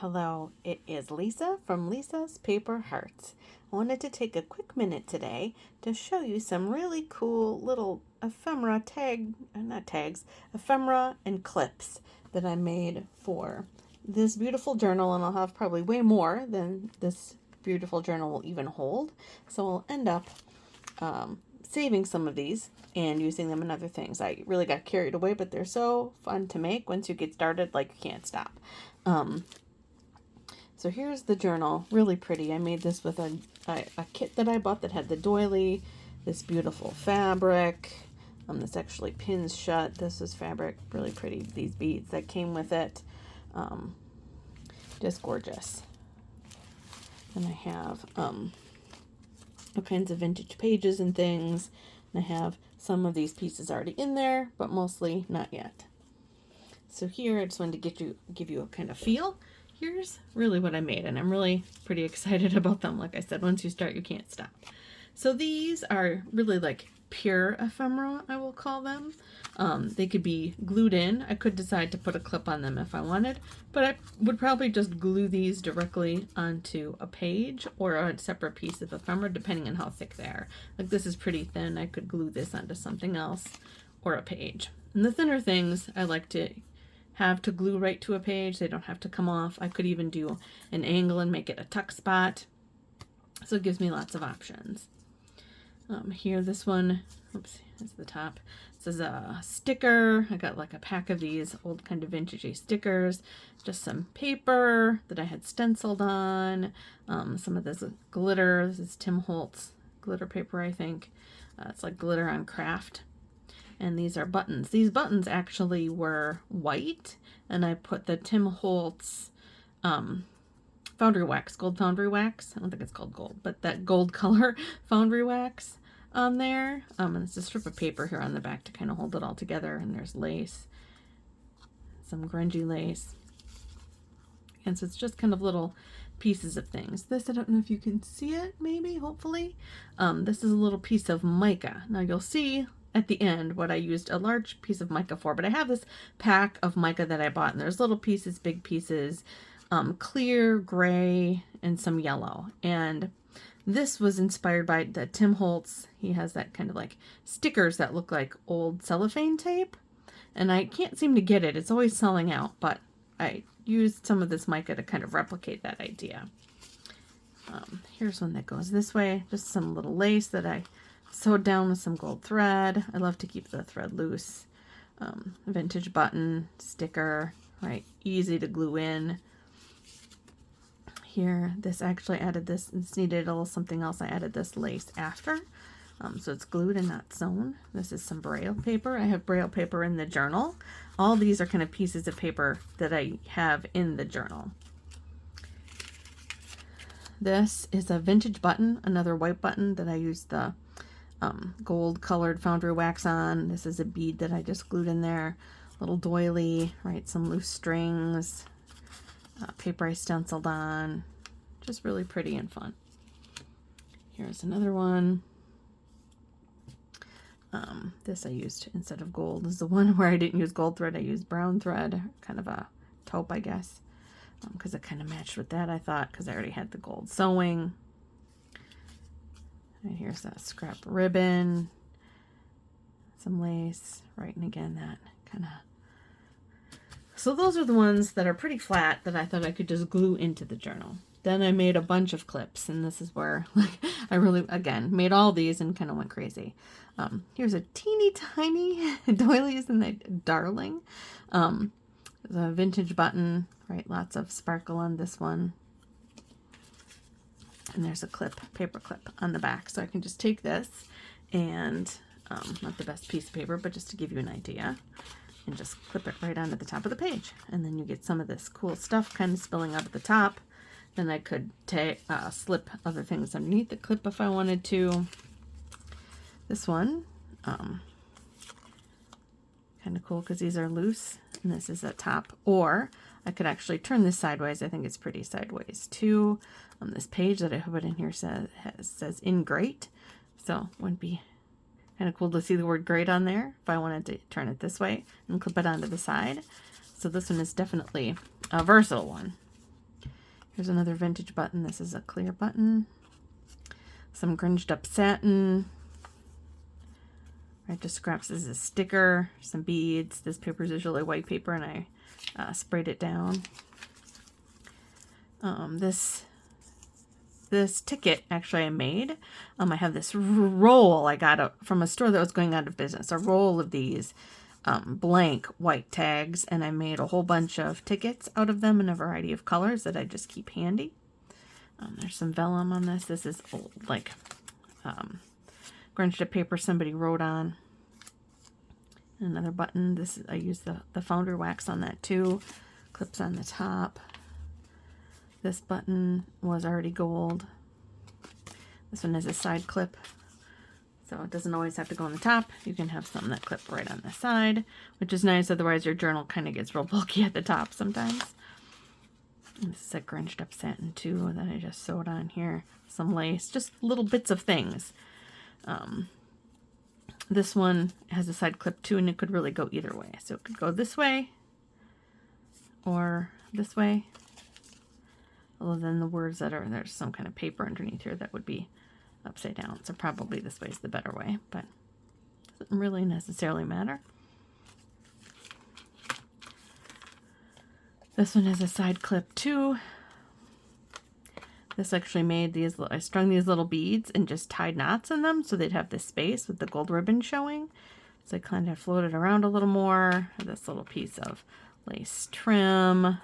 Hello, it is Lisa from Lisa's Paper Hearts. I wanted to take a quick minute today to show you some really cool little ephemera ephemera and clips that I made for this beautiful journal, and I'll have probably way more than this beautiful journal will even hold. So I'll end up saving some of these and using them in other things. I really got carried away, but they're so fun to make. Once you get started, like, you can't stop. So here's the journal, really pretty. I made this with a kit that I bought that had the doily, this beautiful fabric. This actually pins shut. This is fabric, really pretty. These beads that came with it, just gorgeous. And I have all kinds of vintage pages and things. And I have some of these pieces already in there, but mostly not yet. So here, I just wanted to give you a kind of feel. Here's really what I made, and I'm really pretty excited about them. Like I said, once you start, you can't stop. So these are really like pure ephemera, I will call them. They could be glued in. I could decide to put a clip on them if I wanted, but I would probably just glue these directly onto a page or a separate piece of ephemera, depending on how thick they are. Like this is pretty thin. I could glue this onto something else or a page. And the thinner things I like to have to glue right to a page. They don't have to come off. I could even do an angle and make it a tuck spot. So it gives me lots of options. Here, this one, oops, is the top. This is a sticker. I got like a pack of these old kind of vintagey stickers. Just some paper that I had stenciled on. Some of this glitter. This is Tim Holtz glitter paper, I think. It's like glitter on craft. And these are buttons. These buttons actually were white, and I put the Tim Holtz foundry wax, gold foundry wax. I don't think it's called gold, but that gold color foundry wax on there. And it's a strip of paper here on the back to kind of hold it all together. And there's lace, some grungy lace. And so it's just kind of little pieces of things. This, I don't know if you can see it, maybe, hopefully. This is a little piece of mica. Now you'll see at the end what I used a large piece of mica for, but I have this pack of mica that I bought, and there's little pieces, big pieces, clear, gray, and some yellow. And this was inspired by the Tim Holtz. He has that kind of like stickers that look like old cellophane tape, and I can't seem to get it. It's always selling out, but I used some of this mica to kind of replicate that idea. Here's one that goes this way, just some little lace that I sewed down with some gold thread. I love to keep the thread loose. Vintage button, sticker, right? Easy to glue in. Here, this actually added this. This needed a little something else. I added this lace after. So it's glued and not sewn. This is some braille paper. I have braille paper in the journal. All these are kind of pieces of paper that I have in the journal. This is a vintage button, another white button that I used the gold colored foundry wax on. This is a bead that I just glued in there. Little doily, right? Some loose strings, paper I stenciled on. Just really pretty and fun. Here's another one. This I used instead of gold. This is the one where I didn't use gold thread. I used brown thread, kind of a taupe, I guess, because it kind of matched with that, I thought, because I already had the gold sewing. And here's that scrap ribbon, some lace, right, and again, that kind of. So those are the ones that are pretty flat that I thought I could just glue into the journal. Then I made a bunch of clips, and this is where, like, I really, again, made all these and kind of went crazy. Here's a teeny tiny doilies and the darling. There's a vintage button, right, lots of sparkle on this one. And there's a clip, paper clip on the back. So I can just take this and, not the best piece of paper, but just to give you an idea, and just clip it right onto the top of the page. And then you get some of this cool stuff kind of spilling out at the top. Then I could slip other things underneath the clip if I wanted to. This one, kind of cool because these are loose, and this is at top. Or I could actually turn this sideways. I think it's pretty sideways too. This page that I put in here says in grate, so it would be kind of cool to see the word grate on there if I wanted to turn it this way and clip it onto the side. So this one is definitely a versatile one. Here's another vintage button. This is a clear button. Some grunged up satin. Right, just scraps. This is a sticker, some beads. This paper is usually white paper, and I sprayed it down. This ticket actually I made. I have this roll I got from a store that was going out of business. A roll of these blank white tags, and I made a whole bunch of tickets out of them in a variety of colors that I just keep handy. There's some vellum on this. This is old, like grunged up paper somebody wrote on. Another button. This I used the founder wax on that too. Clips on the top. This button was already gold. This one has a side clip, so it doesn't always have to go on the top. You can have some that clip right on the side, which is nice. Otherwise, your journal kind of gets real bulky at the top sometimes. And this is a grunged up satin too that I just sewed on here. Some lace, just little bits of things. This one has a side clip too, and it could really go either way. So it could go this way or this way. Other than the words that are, there's some kind of paper underneath here that would be upside down. So probably this way is the better way, but it doesn't really necessarily matter. This one has a side clip too. This actually made these, I strung these little beads and just tied knots in them so they'd have this space with the gold ribbon showing. So I kind of floated around a little more. This little piece of lace trim.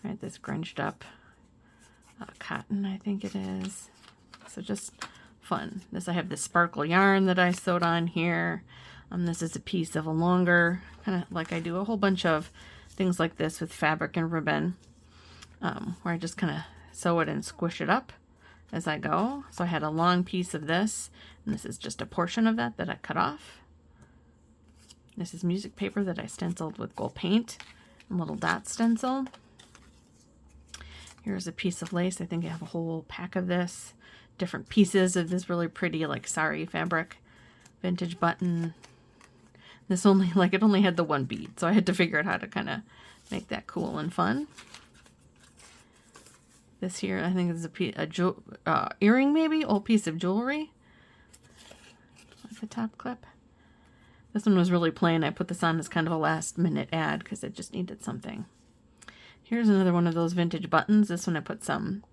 Right, this grunged up cotton, I think it is. So just fun. This, I have this sparkle yarn that I sewed on here. This is a piece of a longer, kind of like I do a whole bunch of things like this with fabric and ribbon, where I just kind of sew it and squish it up as I go. So I had a long piece of this, and this is just a portion of that I cut off. This is music paper that I stenciled with gold paint and little dot stencil. Here's a piece of lace. I think I have a whole pack of this. Different pieces of this really pretty, like, sari fabric. Vintage button. This only, like, it only had the one bead, so I had to figure out how to kind of make that cool and fun. This here, I think is a earring, maybe? Old piece of jewelry. Like the top clip. This one was really plain. I put this on as kind of a last minute ad because it just needed something. Here's another one of those vintage buttons. This one I put some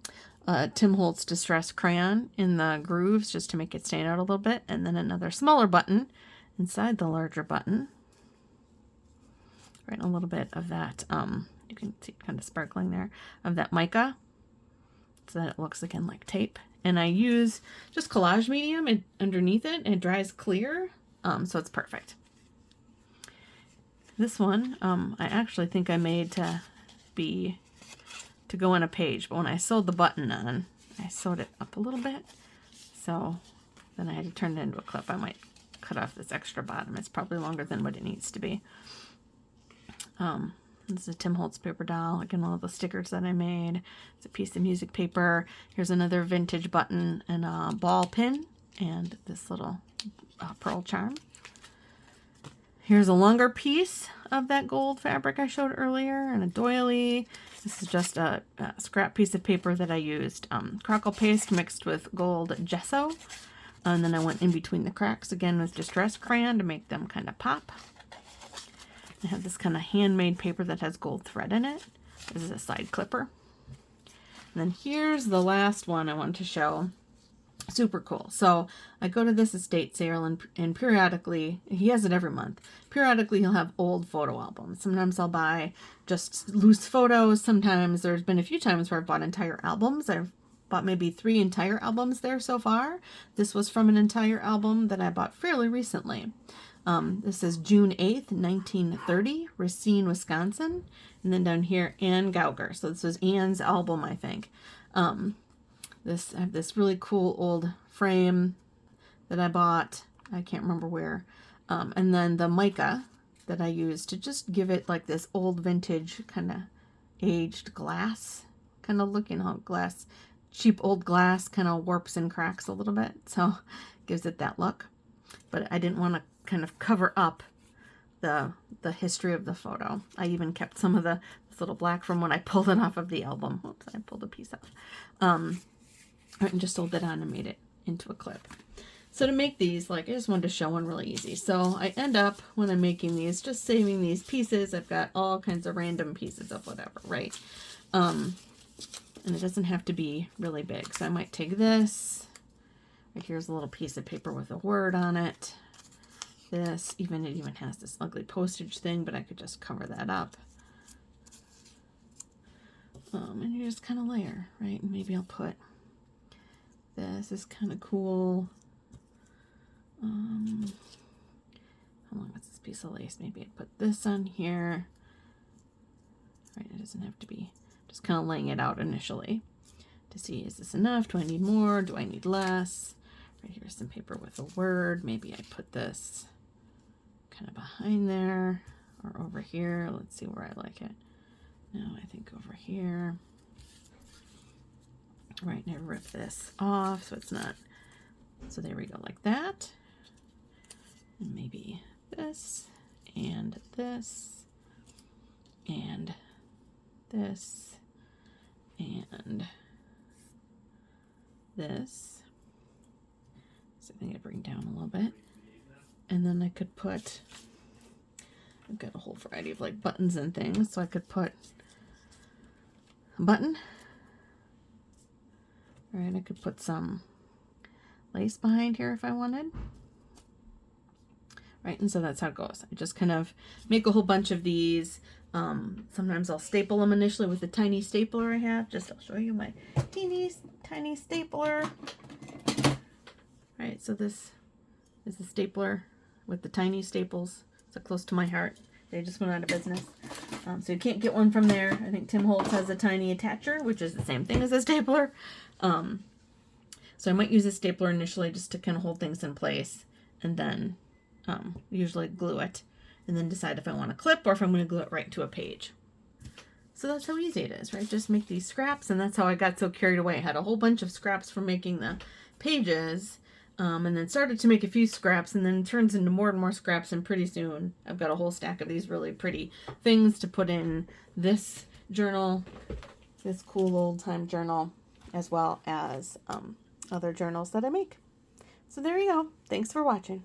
Tim Holtz Distress crayon in the grooves just to make it stand out a little bit. And then another smaller button inside the larger button. Right, a little bit of that, you can see it kind of sparkling there, of that mica. So that it looks again like tape. And I use just collage medium underneath it, and it dries clear. So it's perfect. This one, I actually think I made to go on a page, but when I sewed the button on, I sewed it up a little bit, so then I had to turn it into a clip. I might cut off this extra bottom. It's probably longer than what it needs to be. This is a Tim Holtz paper doll. Again, one of the stickers that I made. It's a piece of music paper. Here's another vintage button and a ball pin and this little pearl charm. Here's a longer piece of that gold fabric I showed earlier, and a doily. This is just a scrap piece of paper that I used crackle paste mixed with gold gesso. And then I went in between the cracks again with distress crayon to make them kind of pop. I have this kind of handmade paper that has gold thread in it. This is a side clipper. And then here's the last one I want to show. Super cool. So I go to this estate sale, and periodically, he has it every month. Periodically, he'll have old photo albums. Sometimes I'll buy just loose photos. Sometimes there's been a few times where I've bought entire albums. I've bought maybe 3 entire albums there so far. This was from an entire album that I bought fairly recently. This is June 8th, 1930, Racine, Wisconsin. And then down here, Anne Gauger. So this was Anne's album, I think. I have this really cool old frame that I bought. I can't remember where. And then the mica that I used to just give it like this old vintage kind of aged glass kind of look. You know, glass, cheap old glass kind of warps and cracks a little bit. So gives it that look. But I didn't want to kind of cover up the history of the photo. I even kept some of this little black from when I pulled it off of the album. Oops, I pulled a piece off. And just sold it on and made it into a clip. So to make these, like, I just wanted to show one really easy. So I end up, when I'm making these, just saving these pieces. I've got all kinds of random pieces of whatever, right? And it doesn't have to be really big. So I might take this. Right, here's a little piece of paper with a word on it. This, it even has this ugly postage thing, but I could just cover that up. And you just kind of layer, right? And maybe I'll put this is kind of cool. How long is this piece of lace? Maybe I put this on here. Right, it doesn't have to be, just kind of laying it out initially to see, is this enough? Do I need more? Do I need less? Right, here's some paper with a word. Maybe I put this kind of behind there or over here. Let's see where I like it. No, I think over here. Right, and I rip this off so it's not, so there we go, like that. And maybe this, and this, and this, and this. So I think I'd bring down a little bit. And then I could put, I've got a whole variety of like buttons and things, so I could put a button. All right, I could put some lace behind here if I wanted. Right, and so that's how it goes. I just kind of make a whole bunch of these. Sometimes I'll staple them initially with the tiny stapler I have. I'll show you my teeny tiny stapler. Right, so this is the stapler with the tiny staples. So close to my heart. They just went out of business. So you can't get one from there. I think Tim Holtz has a tiny attacher, which is the same thing as a stapler. So I might use a stapler initially just to kind of hold things in place, and then usually glue it, and then decide if I want to clip or if I'm going to glue it right to a page. So that's how easy it is, right? Just make these scraps, and that's how I got so carried away. I had a whole bunch of scraps from making the pages, and then started to make a few scraps, and then it turns into more and more scraps, and pretty soon I've got a whole stack of these really pretty things to put in this journal, this cool old time journal, as well as other journals that I make. So there you go. Thanks for watching.